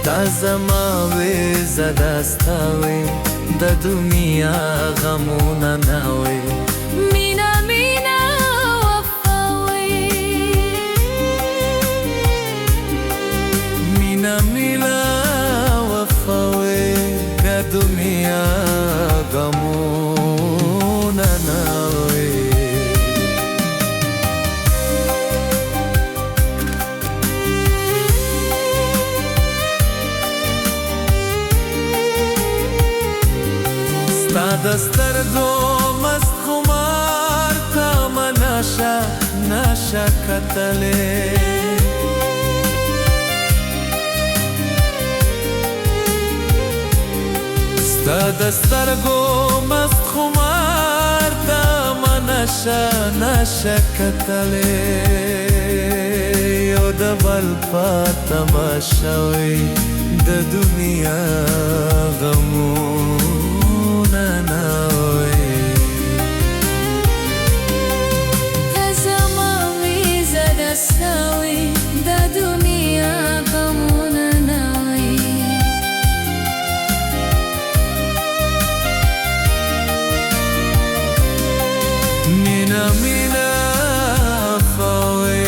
زما وې زدا ستا وې د دنیا غمونه نه وې مینا مینا وفا وې مینا مینا وفا وې د دنیا غمونه نه وې د سترګو مست خمار تا ما نشه کتلې ستا د سترګو مست خمار تا ما نشه کتلې یو د بل په تماشا وې د دنیا غمونه نه وې ته زما وې زدا ستا وې د دنیا غمونه نه وې مینا مینا وفا وې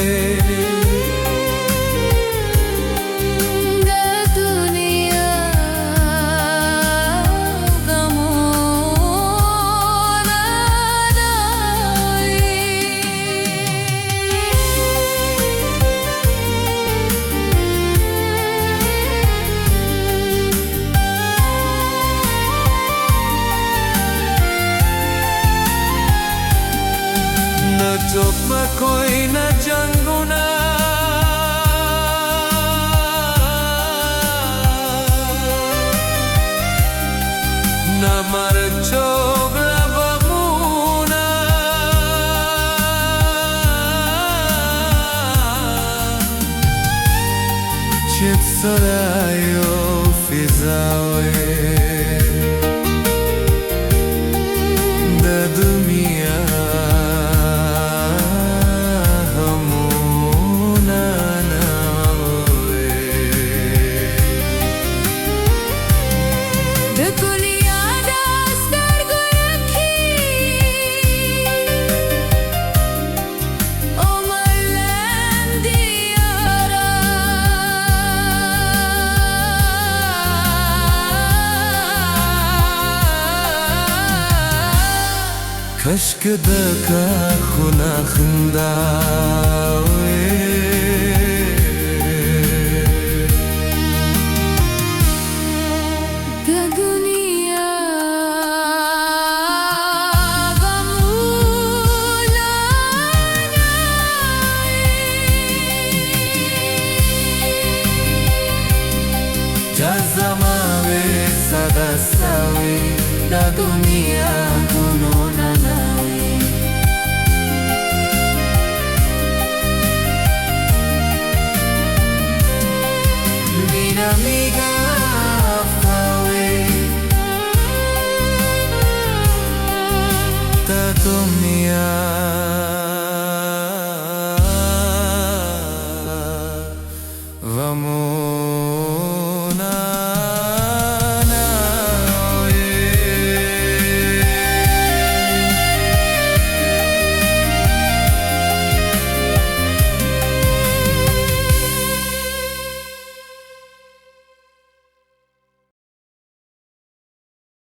چوپ کوئی نہ جنگونا نہ مر چوغلا بمونا چت سرایو فضاوی د دنیا کشک د کاخونه خندا وې د دنیا غمونه نه ته زما وې زدا ستا وې د دنیا غمونه نه وې مینا مینا